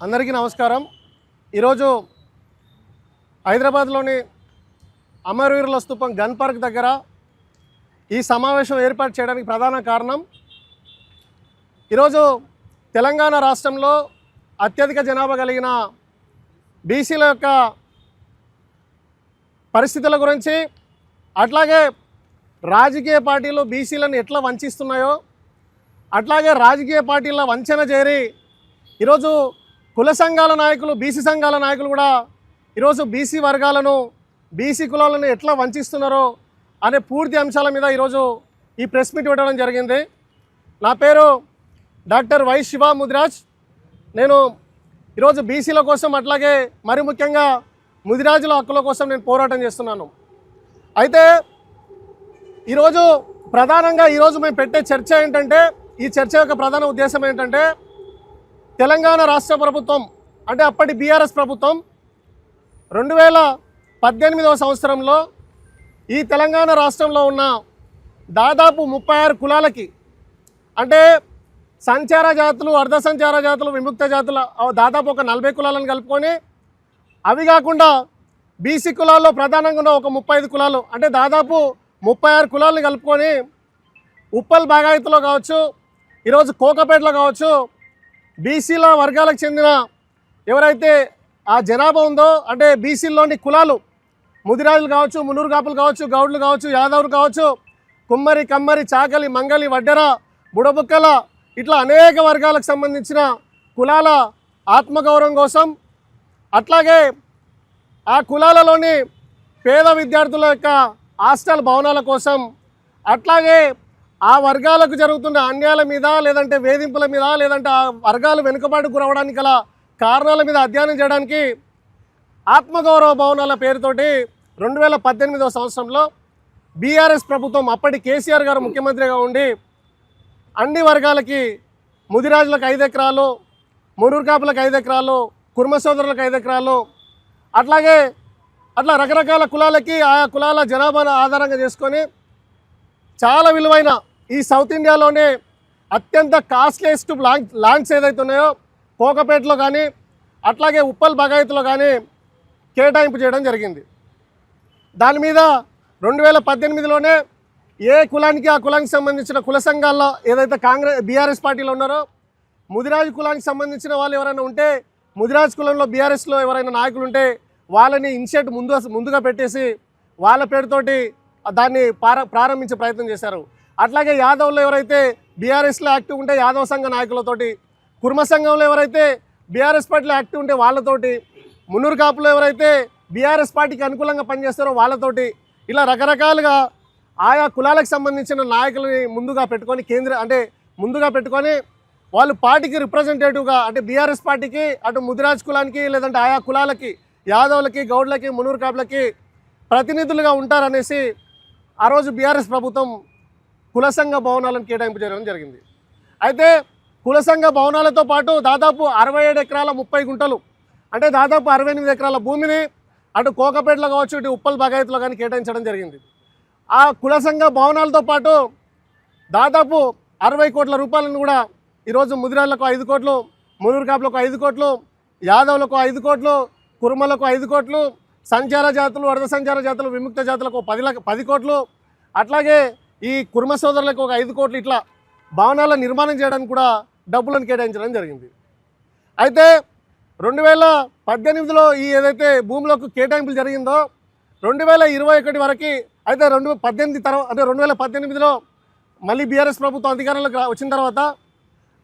అందరికీ నమస్కారం. ఈరోజు హైదరాబాద్లోని అమరవీరుల స్తూపం గన్ పార్క్ దగ్గర ఈ సమావేశం ఏర్పాటు చేయడానికి ప్రధాన కారణం ఈరోజు తెలంగాణ రాష్ట్రంలో అత్యధిక జనాభా కలిగిన బీసీల యొక్క పరిస్థితుల గురించి, అట్లాగే రాజకీయ పార్టీలు బీసీలను ఎట్లా వంచిస్తున్నాయో, అట్లాగే రాజకీయ వంచన చేరి ఈరోజు కుల సంఘాల నాయకులు, బీసీ సంఘాల నాయకులు కూడా ఈరోజు బీసీ వర్గాలను, బీసీ కులాలను ఎట్లా వంచిస్తున్నారో అనే పూర్తి అంశాల మీద ఈరోజు ఈ ప్రెస్ మీట్ పెట్టడం జరిగింది. నా పేరు డాక్టర్ వై శివ ముదిరాజ్. నేను ఈరోజు బీసీల కోసం, అట్లాగే మరి ముఖ్యంగా ముదిరాజుల హక్కుల కోసం నేను పోరాటం చేస్తున్నాను. అయితే ఈరోజు ప్రధానంగా మేము పెట్టే చర్చ ఏంటంటే, ఈ చర్చ యొక్క ప్రధాన ఉద్దేశం ఏంటంటే, తెలంగాణ రాష్ట్ర ప్రభుత్వం అంటే అప్పటి బీఆర్ఎస్ ప్రభుత్వం 2018వ సంవత్సరంలో ఈ తెలంగాణ రాష్ట్రంలో ఉన్న దాదాపు 36 కులాలకి, అంటే సంచార జాతులు, అర్ధ సంచార జాతులు, విముక్త జాతుల దాదాపు ఒక 40 కులాలను కలుపుకొని, అవి కాకుండా బీసీ కులాల్లో ప్రధానంగా ఉన్న ఒక 35 కులాలు, అంటే దాదాపు 36 కులాలను కలుపుకొని ఉప్పల్ బాగాయత్లో కావచ్చు, ఈరోజు కోకపేటలో కావచ్చు, బీసీల వర్గాలకు చెందిన ఎవరైతే ఆ జనాభా ఉందో, అంటే బీసీల్లోని కులాలు ముదిరాజులు కావచ్చు, మున్నూరు కాపులు కావచ్చు, గౌడ్లు కావచ్చు, యాదవులు కావచ్చు, కుమ్మరి, కమ్మరి, చాకలి, మంగలి, వడ్డెర, బుడబుక్కల, ఇట్లా అనేక వర్గాలకు సంబంధించిన కులాల ఆత్మగౌరవం కోసం, అట్లాగే ఆ కులాలలోని పేద విద్యార్థుల యొక్క హాస్టల్ భవనాల కోసం, అట్లాగే ఆ వర్గాలకు జరుగుతున్న అన్యాయాల మీద, లేదంటే వేధింపుల మీద, లేదంటే ఆ వర్గాలు వెనుకబాటుకు రావడానికి గల కారణాల మీద అధ్యయనం చేయడానికి ఆత్మగౌరవ భవనాల పేరుతోటి 2018వ సంవత్సరంలో బీఆర్ఎస్ ప్రభుత్వం, అప్పటి కేసీఆర్ గారు ముఖ్యమంత్రిగా ఉండి, అన్ని వర్గాలకి, ముదిరాజులకు 5 ఎకరాలు, మునూరు కాపులకు 5 ఎకరాలు, కుర్మ సోదరులకు 5 ఎకరాలు, అట్లా రకరకాల కులాలకి ఆయా కులాల జనాభాను ఆధారంగా చేసుకొని చాలా విలువైన ఈ సౌత్ ఇండియాలోనే అత్యంత కాస్ట్లీయెస్ట్ ల్యాండ్స్ ఏదైతే ఉన్నాయో కోకపేటలో కానీ, అట్లాగే ఉప్పల్ బగాయత్లో కానీ కేటాయింపు చేయడం జరిగింది. దాని మీద 2018లోనే ఏ కులానికి ఆ కులానికి సంబంధించిన కుల సంఘాల్లో ఏదైతే బీఆర్ఎస్ పార్టీలో ఉన్నారో, ముదిరాజు కులానికి సంబంధించిన వాళ్ళు ఎవరైనా ఉంటే, ముదిరాజు కులంలో బీఆర్ఎస్లో ఎవరైనా నాయకులు ఉంటే వాళ్ళని ఇన్షర్ట్ ముందుగా పెట్టేసి వాళ్ళ పేరుతోటి దాన్ని ప్రారంభించే ప్రయత్నం చేశారు. అట్లాగే యాదవ్లో ఎవరైతే బీఆర్ఎస్లో యాక్టివ్ ఉంటే యాదవ్ సంఘ నాయకులతోటి, కుర్మ సంఘంలో ఎవరైతే బీఆర్ఎస్ పార్టీలో యాక్టివ్ ఉంటే వాళ్ళతోటి, మున్నూరు కాపులో ఎవరైతే బీఆర్ఎస్ పార్టీకి అనుకూలంగా పనిచేస్తారో వాళ్ళతోటి, ఇలా రకరకాలుగా ఆయా కులాలకు సంబంధించిన నాయకులని ముందుగా పెట్టుకొని వాళ్ళు పార్టీకి రిప్రజెంటేటివ్గా, అంటే బీఆర్ఎస్ పార్టీకి, అటు ముదిరాజ్ కులానికి, లేదంటే ఆయా కులాలకి, యాదవులకి, గౌడ్లకి, మున్నూరు కాపులకి ప్రతినిధులుగా ఉంటారనేసి ఆ రోజు బీఆర్ఎస్ ప్రభుత్వం కుల సంఘ భవనాలను కేటాయింపు చేయడం జరిగింది. అయితే కుల సంఘ భవనాలతో పాటు దాదాపు 67 ఎకరాల 30 గుంటలు, అంటే దాదాపు 68 ఎకరాల భూమిని అటు కోకపేటలో కావచ్చు, ఇటు ఉప్పల్ బగాయత్లో కానీ కేటాయించడం జరిగింది. ఆ కుల సంఘ భవనాలతో పాటు దాదాపు 60 కోట్ల రూపాయలను కూడా ఈరోజు ముదిరాళ్లకు 5 కోట్లు, మునూరు కాపులకు 5 కోట్లు, యాదవులకు 5 కోట్లు, కుర్మలకు 5 కోట్లు, సంచార జాతులు, అర్ధ సంచార జాతులు, విముక్త జాతులకు 10 కోట్లు, అట్లాగే ఈ కుర్మ సోదరులకు ఒక 5 కోట్లు, ఇట్లా భవనాల నిర్మాణం చేయడానికి కూడా డబ్బులను కేటాయించడం జరిగింది. అయితే 2018లో ఈ ఏదైతే భూములకు కేటాయింపులు జరిగిందో 2021 వరకు, అయితే 2018లో మళ్ళీ బీఆర్ఎస్ ప్రభుత్వం అధికారంలోకి వచ్చిన తర్వాత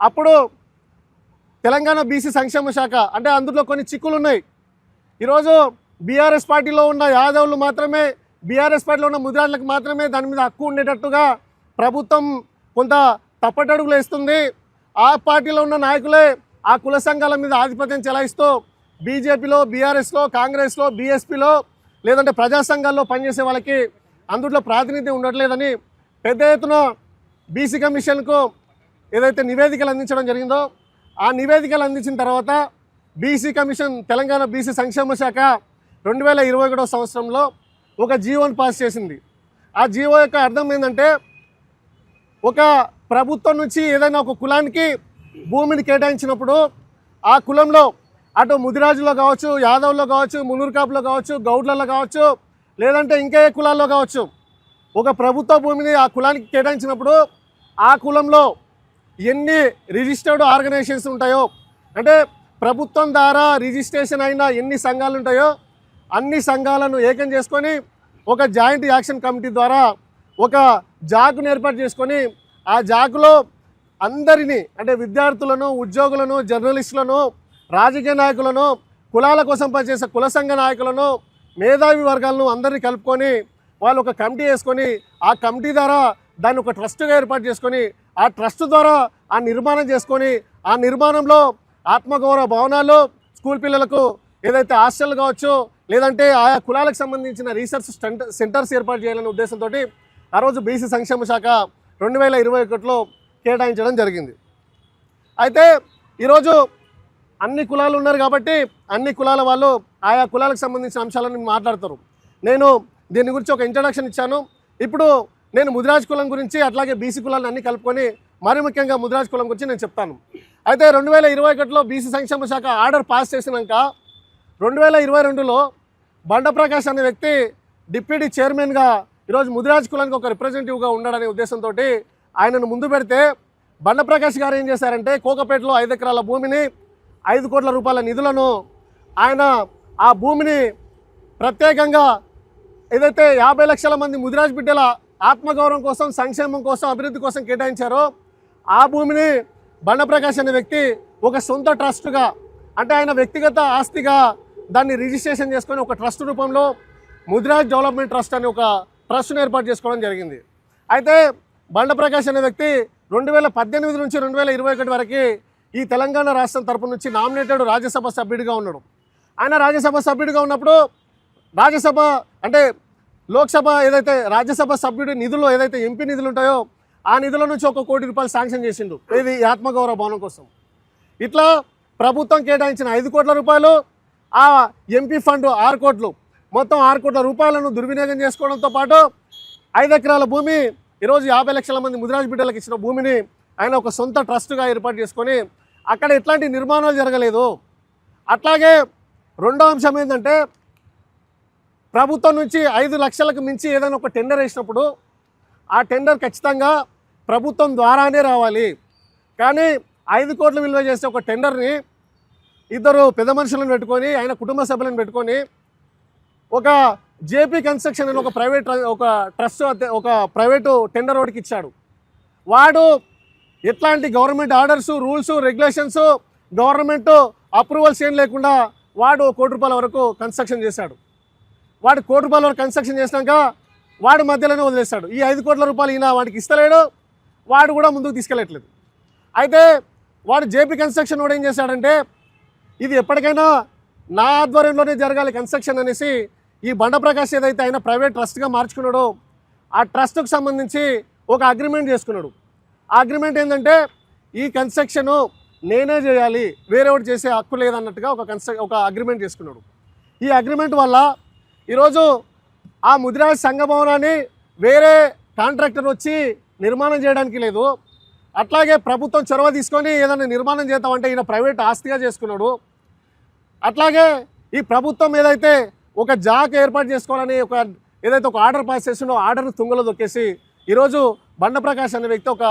అప్పుడు తెలంగాణ బీసీ సంక్షేమ శాఖ, అంటే అందులో కొన్ని చిక్కులు ఉన్నాయి. ఈరోజు బీఆర్ఎస్ పార్టీలో ఉన్న యాదవులు మాత్రమే, బీఆర్ఎస్ పార్టీలో ఉన్న ముదిరాజులకు మాత్రమే దాని మీద హక్కు ఉండేటట్టుగా ప్రభుత్వం కొంత తప్పటడుగులు వేస్తుంది. ఆ పార్టీలో ఉన్న నాయకులే ఆ కుల సంఘాల మీద ఆధిపత్యం చెలాయిస్తూ బీజేపీలో, బీఆర్ఎస్లో, కాంగ్రెస్లో, బీఎస్పీలో, లేదంటే ప్రజా సంఘాల్లో పనిచేసే వాళ్ళకి అందులో ప్రాతినిధ్యం ఉండట్లేదని పెద్ద ఎత్తున బీసీ కమిషన్కు ఏదైతే నివేదికలు అందించడం జరిగిందో, ఆ నివేదికలు అందించిన తర్వాత బీసీ కమిషన్, తెలంగాణ బీసీ సంక్షేమ శాఖ 2021వ సంవత్సరంలో ఒక జీవోని పాస్ చేసింది. ఆ జీవో యొక్క అర్థం ఏంటంటే, ఒక ప్రభుత్వం నుంచి ఏదైనా ఒక కులానికి భూమిని కేటాయించినప్పుడు ఆ కులంలో అటు ముదిరాజులో కావచ్చు, యాదవ్లో కావచ్చు, మున్నూరు కాపులో కావచ్చు, గౌడ్లలో కావచ్చు, లేదంటే ఇంకా ఏ కులాల్లో కావచ్చు, ఒక ప్రభుత్వ భూమిని ఆ కులానికి కేటాయించినప్పుడు ఆ కులంలో ఎన్ని రిజిస్టర్డ్ ఆర్గనైజేషన్స్ ఉంటాయో, అంటే ప్రభుత్వం ద్వారా రిజిస్ట్రేషన్ అయిన ఎన్ని సంఘాలు ఉంటాయో అన్ని సంఘాలను ఏకం చేసుకొని ఒక జాయింట్ యాక్షన్ కమిటీ ద్వారా ఒక జాకును ఏర్పాటు చేసుకొని ఆ జాకులో అందరినీ, అంటే విద్యార్థులను, ఉద్యోగులను, జర్నలిస్టులను, రాజకీయ నాయకులను, కులాల కోసం పనిచేసే కుల సంఘ నాయకులను, మేధావి వర్గాలను అందరినీ కలుపుకొని వాళ్ళు ఒక కమిటీ వేసుకొని ఆ కమిటీ ద్వారా దాన్ని ఒక ట్రస్ట్గా ఏర్పాటు చేసుకొని ఆ ట్రస్ట్ ద్వారా ఆ నిర్మాణం చేసుకొని ఆ నిర్మాణంలో ఆత్మగౌరవ భవనాలు, స్కూల్ పిల్లలకు ఏదైతే హాస్టల్ కావచ్చు, లేదంటే ఆయా కులాలకు సంబంధించిన రీసెర్చ్ సెంటర్స్ ఏర్పాటు చేయాలనే ఉద్దేశంతో ఆ రోజు బీసీ సంక్షేమ శాఖ 2021లో కేటాయించడం జరిగింది. అయితే ఈరోజు అన్ని కులాలు ఉన్నారు కాబట్టి అన్ని కులాల వాళ్ళు ఆయా కులాలకు సంబంధించిన అంశాలను మాట్లాడతారు. నేను దీని గురించి ఒక ఇంట్రడక్షన్ ఇచ్చాను. ఇప్పుడు నేను ముదిరాజ్ కులం గురించి అట్లాగే బీసీ కులాలను అన్ని కలుపుకొని మరి ముఖ్యంగా ముదిరాజ్ కులం గురించి నేను చెప్తాను. అయితే 2021లో బీసీ సంక్షేమ శాఖ ఆర్డర్ పాస్ చేసినాక 2022లో బండప్రకాష్ అనే వ్యక్తి డిప్యూటీ చైర్మన్గా ఈరోజు ముదిరాజ్ కులానికి ఒక రిప్రజెంటేటివ్గా ఉన్నాడనే ఉద్దేశంతో ఆయనను ముందు పెడితే బండప్రకాష్ గారు ఏం చేశారంటే కోకపేటలో 5 ఎకరాల భూమిని 5 కోట్ల రూపాయల నిధులను ఆయన ఆ భూమిని ప్రత్యేకంగా ఏదైతే 50 లక్షల మంది ముదిరాజ్ బిడ్డల ఆత్మగౌరవం కోసం, సంక్షేమం కోసం, అభివృద్ధి కోసం కేటాయించారో ఆ భూమిని బండప్రకాష్ అనే వ్యక్తి ఒక సొంత ట్రస్ట్గా, అంటే ఆయన వ్యక్తిగత ఆస్తిగా దాన్ని రిజిస్ట్రేషన్ చేసుకొని ఒక ట్రస్ట్ రూపంలో ముదిరాజ్ డెవలప్మెంట్ ట్రస్ట్ అని ఒక ట్రస్ట్ను ఏర్పాటు చేసుకోవడం జరిగింది. అయితే బండప్రకాష్ అనే వ్యక్తి 2018 నుంచి 2021 వరకు ఈ తెలంగాణ రాష్ట్రం తరపు నుంచి నామినేటెడ్ రాజ్యసభ సభ్యుడిగా ఉన్నాడు. ఆయన రాజ్యసభ సభ్యుడిగా ఉన్నప్పుడు రాజ్యసభ అంటే లోక్సభ ఏదైతే రాజ్యసభ సభ్యుడి నిధులు ఏదైతే ఎంపీ నిధులు ఉంటాయో ఆ నిధుల నుంచి 1 కోటి రూపాయలు శాంక్షన్ చేసిండు ఇది ఆత్మగౌరవ భవనం కోసం. ఇట్లా ప్రభుత్వం కేటాయించిన 5 కోట్ల రూపాయలు, ఆ ఎంపీ ఫండ్ 6 కోట్లు, మొత్తం 6 కోట్ల రూపాయలను దుర్వినియోగం చేసుకోవడంతో పాటు 5 ఎకరాల భూమి ఈరోజు 50 లక్షల మంది ముదిరాజ్ బిడ్డలకు ఇచ్చిన భూమిని ఆయన ఒక సొంత ట్రస్ట్గా ఏర్పాటు చేసుకొని అక్కడ ఎట్లాంటి నిర్మాణాలు జరగలేదు. అట్లాగే రెండో అంశం ఏంటంటే ప్రభుత్వం నుంచి 5 లక్షలకు మించి ఏదైనా ఒక టెండర్ వేసినప్పుడు ఆ టెండర్ ఖచ్చితంగా ప్రభుత్వం ద్వారానే రావాలి. కానీ 5 కోట్లు విలువ చేసే ఒక టెండర్ని 2 పెద్ద మనుషులను పెట్టుకొని ఆయన కుటుంబ సభ్యులను పెట్టుకొని ఒక జేపీ కన్స్ట్రక్షన్ అని ఒక ట్రస్ట్ ఒక ప్రైవేటు టెండర్ వాడికి ఇచ్చాడు. వాడు ఎట్లాంటి government orders, rules, regulations, government approvals ఏం లేకుండా వాడు 1 కోటి రూపాయల వరకు కన్స్ట్రక్షన్ చేశాడు. వాడు 1 కోటి రూపాయల వరకు కన్స్ట్రక్షన్ చేసినాక వాడు మధ్యలోనే వదిలేస్తాడు. ఈ 5 కోట్ల రూపాయలు ఈయన వాడికి ఇస్తలేడు, వాడు కూడా ముందుకు తీసుకెళ్ళట్లేదు. అయితే వాడు జేపీ కన్స్ట్రక్షన్ వాడు ఏం చేశాడంటే ఇది ఎప్పటికైనా నా ఆధ్వర్యంలోనే జరగాలి కన్స్ట్రక్షన్ అనేసి ఈ బండప్రకాష్ ఏదైతే ఆయన ప్రైవేట్ ట్రస్ట్గా మార్చుకున్నాడో ఆ ట్రస్ట్కు సంబంధించి ఒక అగ్రిమెంట్ చేసుకున్నాడు. ఆ అగ్రిమెంట్ ఏంటంటే ఈ కన్స్ట్రక్షను నేనే చేయాలి, వేరేవాడు చేసే హక్కు లేదన్నట్టుగా ఒక అగ్రిమెంట్ చేసుకున్నాడు. ఈ అగ్రిమెంట్ వల్ల ఈరోజు ఆ ముదిరాజ్ సంఘ భవనాన్ని వేరే కాంట్రాక్టర్ వచ్చి నిర్మాణం చేయడానికి లేదు. అట్లాగే ప్రభుత్వం చొరవ తీసుకొని ఏదైనా నిర్మాణం చేద్దామంటే ఈయన ప్రైవేట్ ఆస్తిగా చేసుకున్నాడు. అట్లాగే ఈ ప్రభుత్వం ఏదైతే ఒక జాక్ ఏర్పాటు చేసుకోవాలని ఏదైతే ఒక ఆర్డర్ పాస్ చేసిండో ఆర్డర్ను తుంగలో దొక్కేసి ఈరోజు బండప్రకాష్ అనే వ్యక్తి ఒక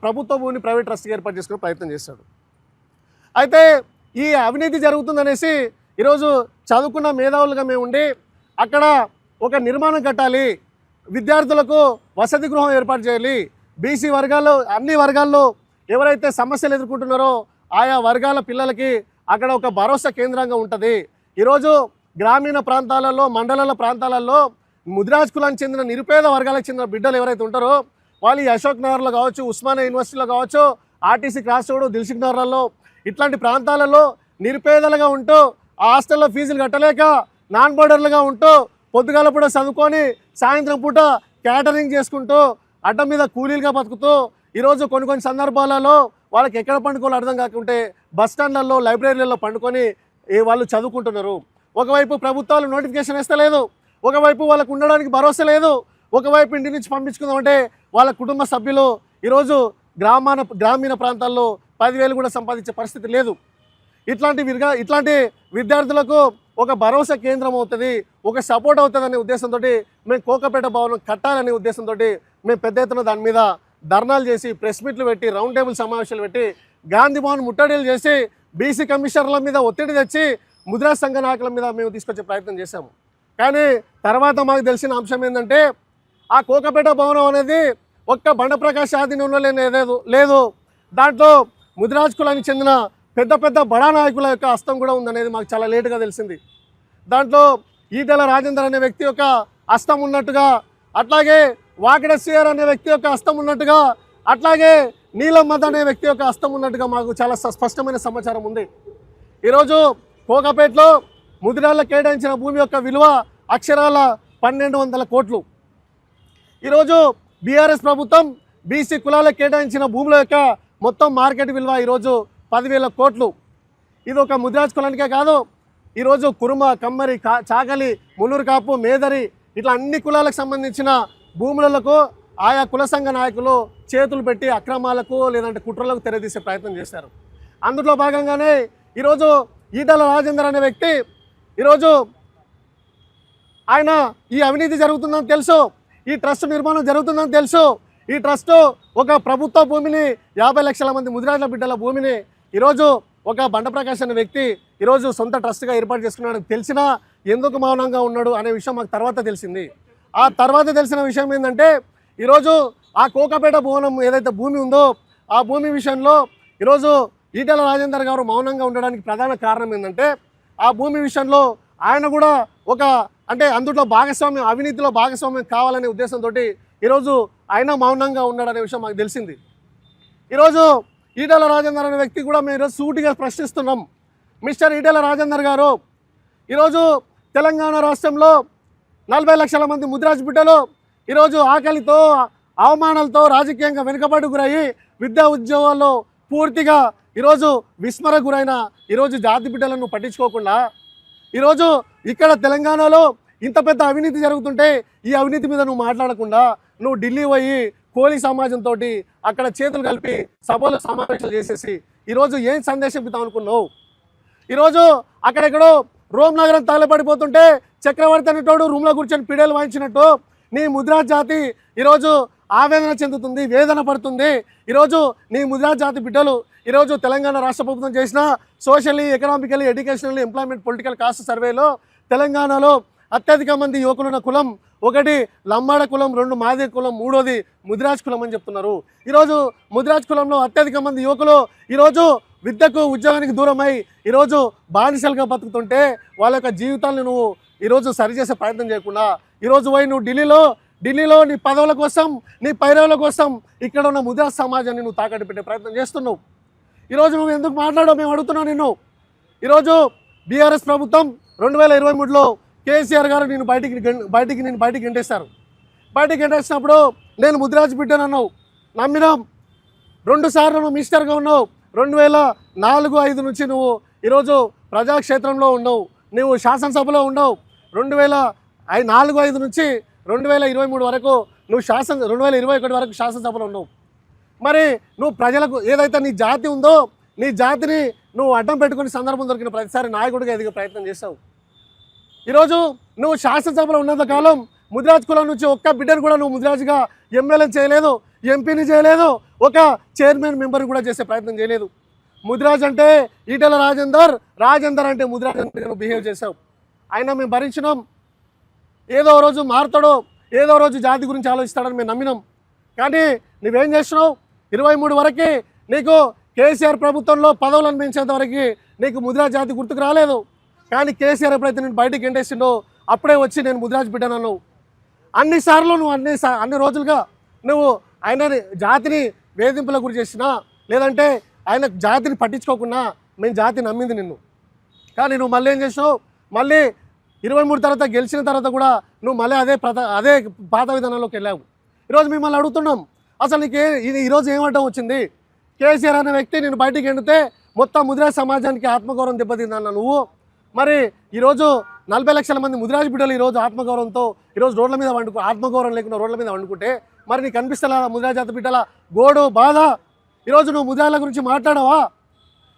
ప్రభుత్వ భూమిని ప్రైవేట్ ట్రస్ట్గా ఏర్పాటు చేసుకునే ప్రయత్నం చేశాడు. అయితే ఈ అవినీతి జరుగుతుందనేసి ఈరోజు చదువుకున్న మేధావులుగా మేము ఉండి అక్కడ ఒక నిర్మాణం కట్టాలి, విద్యార్థులకు వసతి గృహం ఏర్పాటు చేయాలి, బీసీ వర్గాల్లో అన్ని వర్గాల్లో ఎవరైతే సమస్యలు ఎదుర్కొంటున్నారో ఆయా వర్గాల పిల్లలకి అక్కడ ఒక భరోసా కేంద్రంగా ఉంటుంది. ఈరోజు గ్రామీణ ప్రాంతాలలో, మండలాల ప్రాంతాలలో ముదిరాజ్ కులానికి చెందిన నిరుపేద వర్గాలకు చెందిన బిడ్డలు ఎవరైతే ఉంటారో వాళ్ళు ఈ అశోక్ నగర్లో కావచ్చు, ఉస్మానియా యూనివర్సిటీలో కావచ్చు, ఆర్టీసీ క్రాస్ రోడ్, దిల్సుఖ్ నగర్లలో ఇట్లాంటి ప్రాంతాలలో నిరుపేదలుగా ఉంటూ ఆ హాస్టల్లో ఫీజులు కట్టలేక నాన్ బోర్డర్లుగా ఉంటూ పొద్దుగాల పూట చదువుకొని సాయంత్రం పూట క్యాటరింగ్ చేసుకుంటూ అడ్డ మీద కూలీలుగా బతుకుతూ ఈరోజు కొన్ని సందర్భాలలో వాళ్ళకి ఎక్కడ పండుకోవాలో అర్థం కాకుంటే బస్ స్టాండ్లలో, లైబ్రరీలలో పండుకొని వాళ్ళు చదువుకుంటున్నారు. ఒకవైపు ప్రభుత్వాలు నోటిఫికేషన్ ఇస్తలేదు, ఒకవైపు వాళ్ళకు ఉండడానికి భరోసా లేదు, ఒకవైపు ఇంటి నుంచి పంపించుకుందామంటే వాళ్ళ కుటుంబ సభ్యులు ఈరోజు గ్రామీణ ప్రాంతాల్లో 10,000 కూడా సంపాదించే పరిస్థితి లేదు. ఇట్లాంటి విద్యార్థులకు ఒక భరోసా కేంద్రం అవుతుంది, ఒక సపోర్ట్ అవుతుందనే ఉద్దేశంతో మేము కోకపేట భవనం కట్టాలనే ఉద్దేశంతో మేము పెద్ద ఎత్తున దాని మీద ధర్నాలు చేసి ప్రెస్ మీట్లు పెట్టి రౌండ్ టేబుల్ సమావేశాలు పెట్టి గాంధీ భవన్ ముట్టడిలు చేసి బీసీ కమిషనర్ల మీద ఒత్తిడి తెచ్చి ముద్రా సంఘ నాయకుల మీద మేము తీసుకొచ్చే ప్రయత్నం చేశాము. కానీ తర్వాత మాకు తెలిసిన అంశం ఏంటంటే ఆ కోకపేట భవనం అనేది ఒక్క బండప్రకాష్ ఆధీనంలో లేదు, దాంట్లో ముదిరాజ్ కులానికి చెందిన పెద్ద పెద్ద బడా నాయకుల యొక్క హస్తం కూడా ఉందనేది మాకు చాలా లేటుగా తెలిసింది. దాంట్లో ఈటెల రాజేందర్ అనే వ్యక్తి యొక్క హస్తం ఉన్నట్టుగా, అట్లాగే వాకిడ సిఆర్ అనే వ్యక్తి యొక్క హస్తం ఉన్నట్టుగా, అట్లాగే నీలమ్మద్ అనే వ్యక్తి యొక్క హస్తం ఉన్నట్టుగా మాకు చాలా స్పష్టమైన సమాచారం ఉంది. ఈరోజు కోకపేటలో ముదిరాళ్ళకు కేటాయించిన భూమి యొక్క విలువ అక్షరాల 1200 కోట్లు. ఈరోజు బీఆర్ఎస్ ప్రభుత్వం బీసీ కులాలకు కేటాయించిన భూముల యొక్క మొత్తం మార్కెట్ విలువ ఈరోజు 10,000 కోట్లు. ఇది ఒక ముదిరాజ్ కులానికే కాదు, ఈరోజు కురుమ, కమ్మరి, చాకలి, మున్నూరు కాపు, మేదరి ఇట్లా అన్ని కులాలకు సంబంధించిన భూములకు ఆయా కుల సంఘ నాయకులు చేతులు పెట్టి అక్రమాలకు లేదంటే కుట్రలకు తెరదీసే ప్రయత్నం చేశారు. అందులో భాగంగానే ఈరోజు ఈటెల రాజేందర్ అనే వ్యక్తి ఈరోజు ఆయన ఈ అవినీతి జరుగుతుందని తెలుసు, ఈ ట్రస్ట్ నిర్మాణం జరుగుతుందని తెలుసు, ఈ ట్రస్ట్ ఒక ప్రభుత్వ భూమిని 50 లక్షల మంది ముదిరాజుల బిడ్డల భూమిని ఈరోజు ఒక బండప్రకాష్ అనే వ్యక్తి ఈరోజు సొంత ట్రస్ట్గా ఏర్పాటు చేసుకున్నాడు తెలిసినా ఎందుకు మౌనంగా ఉన్నాడు అనే విషయం మాకు తర్వాత తెలిసింది. ఆ తర్వాత తెలిసిన విషయం ఏంటంటే ఈరోజు ఆ కోకపేట భవనం ఏదైతే భూమి ఉందో ఆ భూమి విషయంలో ఈరోజు ఈటెల రాజేందర్ గారు మౌనంగా ఉండడానికి ప్రధాన కారణం ఏంటంటే ఆ భూమి విషయంలో ఆయన కూడా ఒక అందులో భాగస్వామ్యం, అవినీతిలో భాగస్వామ్యం కావాలనే ఉద్దేశంతో ఈరోజు ఆయన మౌనంగా ఉన్నాడనే విషయం మాకు తెలిసింది. ఈరోజు ఈటెల రాజేందర్ అనే వ్యక్తి కూడా మేము ఈరోజు సూటిగా ప్రశ్నిస్తున్నాం. మిస్టర్ ఈటెల రాజేందర్ గారు, ఈరోజు తెలంగాణ రాష్ట్రంలో 40 లక్షల మంది ముదిరాజ్ బిడ్డలు ఈరోజు ఆకలితో, అవమానాలతో రాజకీయంగా వెనుకబడి గురయ్యి విద్యా ఉద్యోగాల్లో పూర్తిగా ఈరోజు విస్మర గురైన ఈరోజు జాతి బిడ్డలను పట్టించుకోకుండా ఈరోజు ఇక్కడ తెలంగాణలో ఇంత పెద్ద అవినీతి జరుగుతుంటే ఈ అవినీతి మీద నువ్వు మాట్లాడకుండా నువ్వు ఢిల్లీ పోయి కోలి సమాజంతో అక్కడ చేతులు కలిపి సభలు సమావేశాలు చేసేసి ఈరోజు ఏం సందేశం ఇద్దాం అనుకున్నావు? ఈరోజు అక్కడెక్కడో రోమ్ నగరం తాళపడిపోతుంటే చక్రవర్తి అనేటోడు రూమ్లో కూర్చొని పిడేలు వాయించినట్టు నీ ముదిరాజ్ జాతి ఈరోజు ఆవేదన చెందుతుంది, వేదన పడుతుంది. ఈరోజు నీ ముదిరాజ్ జాతి బిడ్డలు ఈరోజు తెలంగాణ రాష్ట్ర ప్రభుత్వం చేసిన socially, economically, educationally, employment, political cost సర్వేలో తెలంగాణలో అత్యధిక మంది యువకులున్న కులం 1 లంబాడ కులం, 2 మాదిగ కులం, 3వది ముదిరాజ్ కులం అని చెప్తున్నారు. ఈరోజు ముదిరాజ్ కులంలో అత్యధిక మంది యువకులు ఈరోజు విద్యకు, ఉద్యోగానికి దూరమై ఈరోజు బానిసలుగా బతుకుతుంటే వాళ్ళ యొక్క జీవితాలను నువ్వు ఈరోజు సరిచేసే ప్రయత్నం చేయకుండా ఈరోజు పోయి నువ్వు ఢిల్లీలో నీ పదవుల కోసం, నీ పైరవుల కోసం ఇక్కడ ఉన్న ముదిరాజ్ సమాజాన్ని నువ్వు తాకట్టు పెట్టే ప్రయత్నం చేస్తున్నావు. ఈరోజు నువ్వు ఎందుకు మాట్లాడావు మేము అడుగుతున్నావు నిన్ను. ఈరోజు బీఆర్ఎస్ ప్రభుత్వం 2023లో కేసీఆర్ గారు నేను బయటికి గెంటేశారు. బయటికి గెంటేసినప్పుడు నేను ముదిరాజ్ బిడ్డనన్నావు, నమ్మినాం. 2 సార్లు నువ్వు మినిస్టర్గా ఉన్నావు. 2004-05 నుంచి నువ్వు ఈరోజు ప్రజాక్షేత్రంలో ఉన్నావు, నువ్వు శాసనసభలో ఉన్నావు. 2004-05 నుంచి 2023 వరకు నువ్వు 2021 వరకు శాసనసభలో ఉన్నావు. మరి నువ్వు ప్రజలకు ఏదైతే నీ జాతి ఉందో నీ జాతిని నువ్వు అడ్డం పెట్టుకుని సందర్భం దొరికిన ప్రతిసారి నాయకుడిగా ఎదిగే ప్రయత్నం చేస్తావు. ఈరోజు నువ్వు శాసనసభలో ఉన్నంత కాలం ముదిరాజ్ కులం నుంచి ఒక్క బిడ్డను కూడా నువ్వు ముదిరాజ్గా ఎమ్మెల్యేని చేయలేదు, ఎంపీని చేయలేదు, ఒక చైర్మన్ మెంబర్ కూడా చేసే ప్రయత్నం చేయలేదు. ముదిరాజ్ అంటే ఈటెల రాజేందర్ అంటే ముదిరాజ్ అంటే నువ్వు బిహేవ్ చేసావు. అయినా మేము భరించినాం. ఏదో రోజు మారుతాడో, ఏదో రోజు జాతి గురించి ఆలోచిస్తాడని మేము నమ్మినాం. కానీ నువ్వేం చేస్తున్నావు? 23 వరకు నీకు కేసీఆర్ ప్రభుత్వంలో పదవులను పెంచేంత వరకు నీకు ముదిరాజ్ జాతి గుర్తుకు రాలేదు. కానీ కేసీఆర్ ఎప్పుడైతే నేను బయటికి ఎంటేసిండో అప్పుడే వచ్చి నేను ముదిరాజ్ బిడ్డనన్నావు. అన్నిసార్లు నువ్వు అన్ని రోజులుగా నువ్వు ఆయన జాతిని వేధింపులకు గురి చేసినా లేదంటే ఆయన జాతిని పట్టించుకోకుండా మేము జాతి నమ్మింది నిన్ను. కానీ నువ్వు మళ్ళీ ఏం చేసినావు? మళ్ళీ 23 తర్వాత గెలిచిన తర్వాత కూడా నువ్వు మళ్ళీ అదే పాత విధానంలోకి వెళ్ళావు. ఈరోజు మిమ్మల్ని అడుగుతున్నాం, అసలు నీకు ఈరోజు ఏమడ్డం వచ్చింది? కేసీఆర్ అనే వ్యక్తి నేను బయటికి ఎండితే మొత్తం ముదిరాజ్ సమాజానికి ఆత్మగౌరవం దెబ్బతిందన్న నువ్వు. మరి ఈరోజు 40 లక్షల మంది ముదిరాజ్ బిడ్డలు ఈరోజు ఆత్మగౌరవంతో ఈరోజు రోడ్ల మీద ఆత్మగౌరవం లేకుండా రోడ్ల మీద వండుకుంటే మరి నీకు కనిపిస్తలా ముదిరాజ్ జాతి బిడ్డల గోడు, బాధ? ఈరోజు నువ్వు ముదిరాజుల గురించి మాట్లాడవా?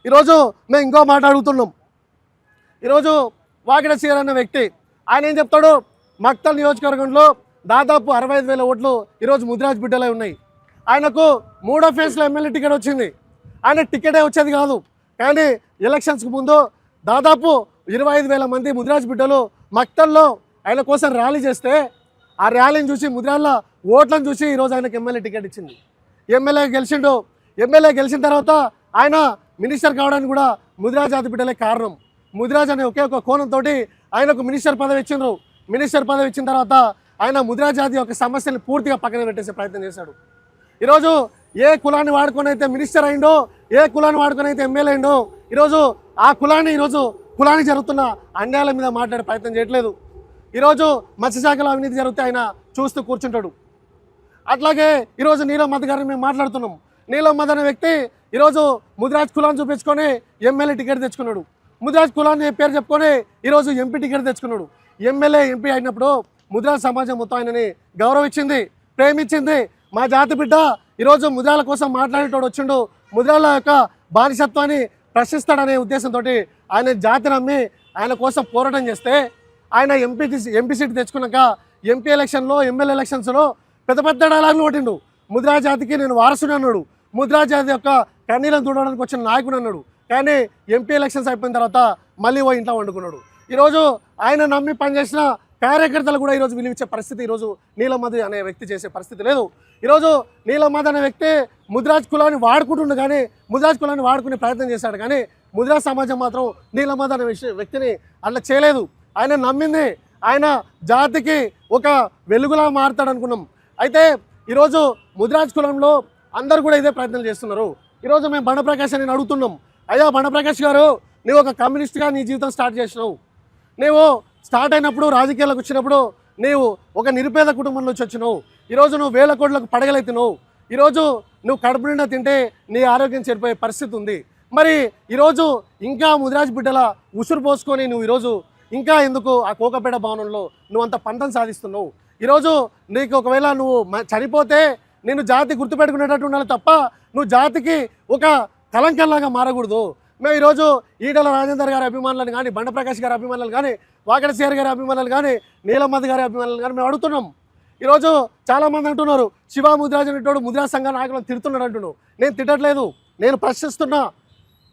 ఈరోజు మేము ఇంకో మాట అడుగుతున్నాం. ఈరోజు వాకిడ శ్రీహరి అనే వ్యక్తి ఆయన ఏం చెప్తాడు, మక్తల్ నియోజకవర్గంలో దాదాపు 65,000 ఓట్లు ఈరోజు ముదిరాజ్ బిడ్డలే ఉన్నాయి. ఆయనకు 3వ ఫేజ్లో ఎమ్మెల్యే టికెట్ వచ్చింది. ఆయన టికెటే వచ్చేది కాదు, కానీ ఎలక్షన్స్కి ముందు దాదాపు 25,000 మంది ముదిరాజ్ బిడ్డలు మక్తల్లో ఆయన కోసం ర్యాలీ చేస్తే ఆ ర్యాలీని చూసి ముదిరాళ్ళ ఓట్లను చూసి ఈరోజు ఆయనకు ఎమ్మెల్యే టికెట్ ఇచ్చింది. ఎమ్మెల్యే గెలిచిండు. ఎమ్మెల్యే గెలిచిన తర్వాత ఆయన మినిస్టర్ కావడానికి కూడా ముదిరాజ్ జాతి బిడ్డలే కారణం. ముదిరాజ్ అనే ఒకే ఒక కోణంతో ఆయనకు మినిస్టర్ పదవి ఇచ్చిండ్రు. మినిస్టర్ పదవి ఇచ్చిన తర్వాత ఆయన ముదిరాజ్ జాతి యొక్క సమస్యలు పూర్తిగా పక్కన పెట్టేసే ప్రయత్నం చేశాడు. ఈరోజు ఏ కులాన్ని వాడుకొని అయితే మినిస్టర్ అయిండో, ఏ కులాన్ని వాడుకొని అయితే ఎమ్మెల్యే అయిండో, ఈరోజు ఆ కులానికి జరుగుతున్న అన్యాయాల మీద మాట్లాడే ప్రయత్నం చేయట్లేదు. ఈరోజు మత్స్యశాఖలో అవినీతి జరిగితే ఆయన చూస్తూ కూర్చుంటాడు. అట్లాగే ఈరోజు నీలం మధు గారిని మేము మాట్లాడుతున్నాం. నీలం మధు అనే వ్యక్తి ఈరోజు ముదిరాజ్ కులాన్ని చూపించుకొని ఎమ్మెల్యే టికెట్ తెచ్చుకున్నాడు. ముదిరాజ్ కులాన్ని పేరు చెప్పుకొని ఈరోజు ఎంపీ టికెట్ తెచ్చుకున్నాడు. ఎమ్మెల్యే ఎంపీ అయినప్పుడు ముదిరాజ్ సమాజం మొత్తం ఆయనని గౌరవించింది, ప్రేమించింది. మా జాతి బిడ్డ ఈరోజు ముదిరాల కోసం మాట్లాడేటోడు వచ్చిండు, ముదిరాల యొక్క బానిసత్వాన్ని ప్రశ్నిస్తాడనే ఉద్దేశంతో ఆయన జాతి నమ్మి ఆయన కోసం పోరాటం చేస్తే ఆయన ఎంపీ సీట్ తెచ్చుకున్నాక ఎంపీ ఎలక్షన్లో, ఎమ్మెల్యే ఎలక్షన్స్లో పెద్ద పెద్ద డైలాగులు కొట్టిండు. ముదిరాజ్ జాతికి నేను వారసుని అన్నాడు. ముదిరాజ్ జాతి యొక్క కన్నీళ్ళను చూడడానికి వచ్చిన నాయకుడు అన్నాడు. కానీ ఎంపీ ఎలక్షన్స్ అయిపోయిన తర్వాత మళ్ళీ ఇంట్లో వండుకున్నాడు. ఈరోజు ఆయన నమ్మి పనిచేసిన కార్యకర్తలు కూడా ఈరోజు విలువిచ్చే పరిస్థితి ఈరోజు నీలం మధు అనే వ్యక్తి చేసే పరిస్థితి లేదు. ఈరోజు నీలం మధు అనే వ్యక్తి ముదిరాజ్ కులాన్ని వాడుకుంటుండు, కానీ ముదిరాజ్ కులాన్ని వాడుకునే ప్రయత్నం చేశాడు. కానీ ముదిరాజ్ సమాజం మాత్రం నీలం మధు అనే వ్యక్తిని అట్లా చేయలేదు. ఆయన నమ్మింది ఆయన జాతికి ఒక వెలుగులా మారుతాడు అనుకున్నాం. అయితే ఈరోజు ముదిరాజ్ కులంలో అందరూ కూడా ఇదే ప్రయత్నం చేస్తున్నారు. ఈరోజు మేము బండప్రకాష్ అని అడుగుతున్నాం, అయ్యా బండప్రకాష్ గారు, నువ్వు ఒక కమ్యూనిస్ట్గా నీ జీవితం స్టార్ట్ చేసినావు. నువ్వు స్టార్ట్ అయినప్పుడు రాజకీయాలకు వచ్చినప్పుడు నీవు ఒక నిరుపేద కుటుంబం నుంచి వచ్చినావు. ఈరోజు నువ్వు 1000 కోట్లకు పడగలెత్తినావు. ఈరోజు నువ్వు కడుపు నిండా తింటే నీ ఆరోగ్యం చెడిపోయే పరిస్థితి ఉంది. మరి ఈరోజు ఇంకా ముదిరాజ్ బిడ్డల ఉసురు పోసుకొని నువ్వు ఈరోజు ఇంకా ఎందుకు ఆ కోకపేట భవనంలో నువ్వు అంత పంతం సాధిస్తున్నావు? ఈరోజు నీకు ఒకవేళ నువ్వు చనిపోతే నేను జాతి గుర్తుపెట్టుకునేటట్టు ఉండాలి తప్ప నువ్వు జాతికి ఒక కలంకంలాగా మారకూడదు. మేము ఈరోజు ఈటల రాజేందర్ గారి అభిమానులను కానీ, బండప్రకాష్ గారి అభిమానులు కానీ, వాకిడ శ్రీహరి గారి అభిమానులు కానీ, నీలం మధు గారి అభిమానులు కానీ మేము అడుగుతున్నాం. ఈరోజు చాలామంది అంటున్నారు శివ ముదిరాజ్ అనేటోడు ముదిరాజ్ సంఘ నాయకులను తిడుతున్నాడు అంటున్నావు. నేను తిట్టట్లేదు, నేను ప్రశ్నిస్తున్నా.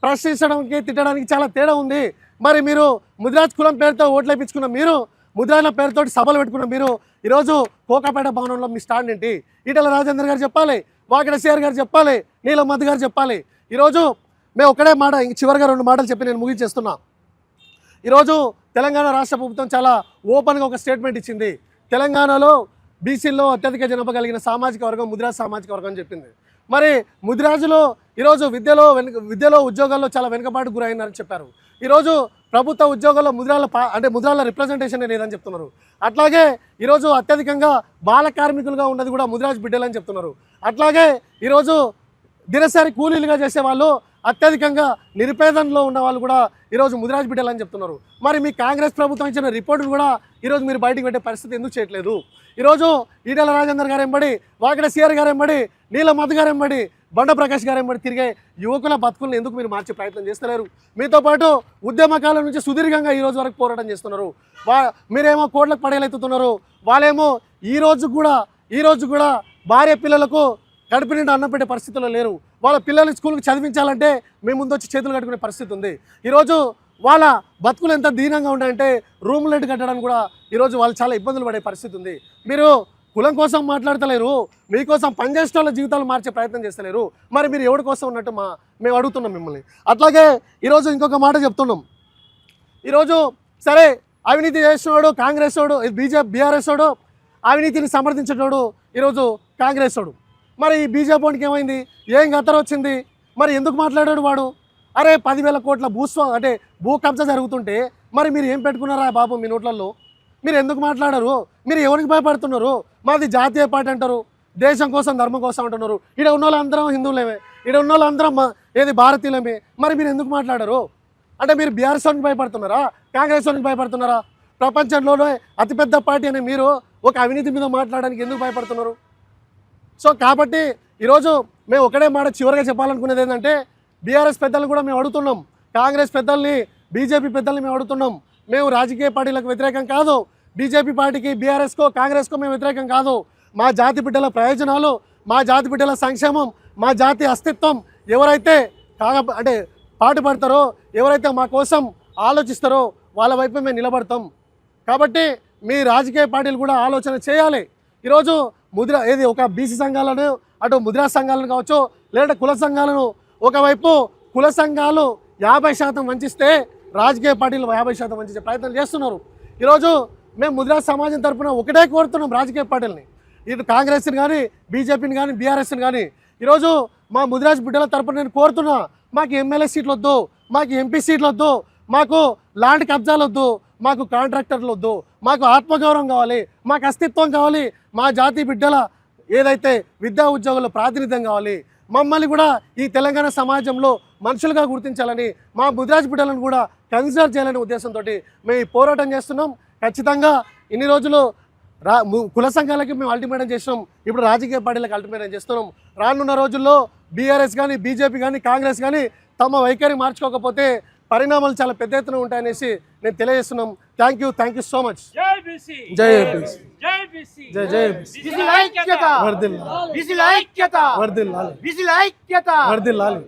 ప్రశ్నించడానికి తిట్టడానికి చాలా తేడా ఉంది. మరి మీరు ముదిరాజ్ కులం పేరుతో ఓట్లు వేయించుకున్న మీరు, ముదిరాజ్ల పేరుతో సభలు పెట్టుకున్న మీరు ఈరోజు కోకాపేట భవనంలో మీ స్టాండ్ ఏంటి? ఈటల రాజేందర్ గారు చెప్పాలి, వాకిడ శ్రీహరి గారు చెప్పాలి, నీలం మధు గారు చెప్పాలి. ఈరోజు మేము ఒకటే మాట, చివరిగా 2 మాటలు చెప్పి నేను ముగించేస్తున్నా. ఈరోజు తెలంగాణ రాష్ట్ర ప్రభుత్వం చాలా ఓపెన్గా ఒక స్టేట్మెంట్ ఇచ్చింది. తెలంగాణలో బీసీల్లో అత్యధిక జనాభా కలిగిన సామాజిక వర్గం ముదిరాజ్ సామాజిక వర్గం అని చెప్పింది. మరి ముదిరాజులు ఈరోజు విద్యలో ఉద్యోగాల్లో చాలా వెనుకబాటు గురైనారని చెప్పారు. ఈరోజు ప్రభుత్వ ఉద్యోగాల్లో ముదిరాల రిప్రజెంటేషన్ లేదని చెప్తున్నారు. అట్లాగే ఈరోజు అత్యధికంగా బాల కార్మికులుగా ఉన్నది కూడా ముదిరాజ్ బిడ్డలని చెప్తున్నారు. అట్లాగే ఈరోజు దినసరి కూలీలుగా చేసే వాళ్ళు అత్యధికంగా నిరుపేదనలో ఉన్న వాళ్ళు కూడా ఈరోజు ముదిరాజ్ బిడ్డలని చెప్తున్నారు. మరి మీ కాంగ్రెస్ ప్రభుత్వం ఇచ్చిన రిపోర్టును కూడా ఈరోజు మీరు బయటకు పెట్టే పరిస్థితి ఎందుకు చేయట్లేదు? ఈరోజు ఈటల రాజేందర్ గారు ఎంబడి, వాకిడ శ్రీహరి గారు ఎంబడి, నీలం మధు గారు ఎంబడి, బండప్రకాష్ గారు ఎంబడి తిరిగే యువకుల బతుకులను ఎందుకు మీరు మార్చే ప్రయత్నం చేస్తలేరు? మీతో పాటు ఉద్యమకాలం నుంచి సుదీర్ఘంగా ఈ రోజు వరకు పోరాటం చేస్తున్నారు. మీరేమో కోట్లకు పడగలెత్తుతున్నారు. వాళ్ళేమో ఈ రోజు కూడా భార్య పిల్లలకు కడుపు నిండా అన్నం పెట్టే పరిస్థితుల్లో లేరు. వాళ్ళ పిల్లల్ని స్కూల్కి చదివించాలంటే మేము ముందు వచ్చి చేతులు కట్టుకునే పరిస్థితి ఉంది. ఈరోజు వాళ్ళ బతుకులు ఎంత దీనంగా ఉన్నాయంటే రూమ్ రెంట్ కట్టడానికి కూడా ఈరోజు వాళ్ళు చాలా ఇబ్బందులు పడే పరిస్థితి ఉంది. మీరు కులం కోసం మాట్లాడతలేరు, మీకోసం పనిచేసే వాళ్ళ జీవితాలు మార్చే ప్రయత్నం చేస్తలేరు. మరి మీరు ఎవరి కోసం ఉన్నట్టు మేము అడుగుతున్నాం మిమ్మల్ని. అట్లాగే ఈరోజు ఇంకొక మాట చెప్తున్నాం. ఈరోజు సరే అవినీతి చేసినోడు కాంగ్రెస్ వాడు, బీఆర్ఎస్ వాడు, అవినీతిని సమర్థించేటోడు ఈరోజు కాంగ్రెస్ వాడు. మరి ఈ బీజేపీ వాడికి ఏమైంది? ఏం గతర వచ్చింది? మరి ఎందుకు మాట్లాడాడు వాడు? అరే 10,000 కోట్ల భూ కబ్జా జరుగుతుంటే మరి మీరు ఏం పెట్టుకున్నారా బాబు మీ నోట్లలో? మీరు ఎందుకు మాట్లాడరు? మీరు ఎవరికి భయపడుతున్నారు? మాది జాతీయ పార్టీ అంటారు, దేశం కోసం ధర్మం కోసం అంటున్నారు. ఇక్కడ ఉన్న వాళ్ళందరం హిందువులేమే, ఇక్కడ ఉన్న వాళ్ళందరం భారతీయులమే. మరి మీరు ఎందుకు మాట్లాడరు? అంటే మీరు బీఆర్ఎస్ వానికి భయపడుతున్నారా? కాంగ్రెస్ వానికి భయపడుతున్నారా? ప్రపంచంలోనే అతిపెద్ద పార్టీ అని మీరు ఒక అవినీతి మీద మాట్లాడడానికి ఎందుకు భయపడుతున్నారు? సో కాబట్టి ఈరోజు మేము ఒకటే మాట చివరిగా చెప్పాలనుకునేది ఏంటంటే, బీఆర్ఎస్ పెద్దలు కూడా మేము అడుగుతున్నాం, కాంగ్రెస్ పెద్దల్ని, బీజేపీ పెద్దల్ని మేము అడుగుతున్నాం. మేము రాజకీయ పార్టీలకు వ్యతిరేకం కాదు, బీజేపీ పార్టీకి, బీఆర్ఎస్కో, కాంగ్రెస్కో మేము వ్యతిరేకం కాదు. మా జాతి బిడ్డల ప్రయోజనాలు, మా జాతి బిడ్డల సంక్షేమం, మా జాతి అస్తిత్వం ఎవరైతే అంటే పాటుపడతారో, ఎవరైతే మా కోసం ఆలోచిస్తారో వాళ్ళ వైపు మేము నిలబడతాం. కాబట్టి మీ రాజకీయ పార్టీలు కూడా ఆలోచన చేయాలి. ఈరోజు ఒక బీసీ సంఘాలను, అటు ముద్రా సంఘాలను కావచ్చు, లేదంటే కుల సంఘాలను, ఒకవైపు కుల సంఘాలు 50% వంచిస్తే రాజకీయ పార్టీలు 50% వంచే ప్రయత్నం చేస్తున్నారు. ఈరోజు మేము ముద్రా సమాజం తరఫున ఒకటే కోరుతున్నాం రాజకీయ పార్టీలని, ఇటు కాంగ్రెస్ని కానీ, బీజేపీని కానీ, బీఆర్ఎస్ని కానీ. ఈరోజు మా ముదిరాజ్ బిడ్డల తరఫున నేను కోరుతున్నా, మాకు ఎమ్మెల్యే సీట్లు వద్దు, మాకు ఎంపీ సీట్లు వద్దు, మాకు ల్యాండ్ కబ్జాలు వద్దు, మాకు కాంట్రాక్టర్లు వద్దు, మాకు ఆత్మగౌరవం కావాలి, మాకు అస్తిత్వం కావాలి, మా జాతి బిడ్డల ఏదైతే విద్యా ఉద్యోగుల ప్రాతినిధ్యం కావాలి. మమ్మల్ని కూడా ఈ తెలంగాణ సమాజంలో మనుషులుగా గుర్తించాలని, మా ముదిరాజ్ బిడ్డలను కూడా కన్సిడర్ చేయాలనే ఉద్దేశంతో మేము ఈ పోరాటం చేస్తున్నాం. ఖచ్చితంగా ఇన్ని రోజులు కుల సంఘాలకి మేము అల్టిమేటం చేసినాం, ఇప్పుడు రాజకీయ పార్టీలకు అల్టిమేటం చేస్తున్నాం. రానున్న రోజుల్లో బీఆర్ఎస్ కానీ, బీజేపీ కానీ, కాంగ్రెస్ కానీ తమ వైఖరి మార్చుకోకపోతే పరిణామాలు చాలా పెద్ద ఎత్తున ఉంటాయనేసి నేను తెలియజేస్తున్నాం. Thank you so much. జై బీసీ, జై బీసీ, జై బీసీ, జై బీసీ ఐక్యత, వర్ధిల్లాలి, బీసీ ఐక్యత, వర్ధిల్లాలి, బీసీ ఐక్యత, వర్ధిల్లాలి.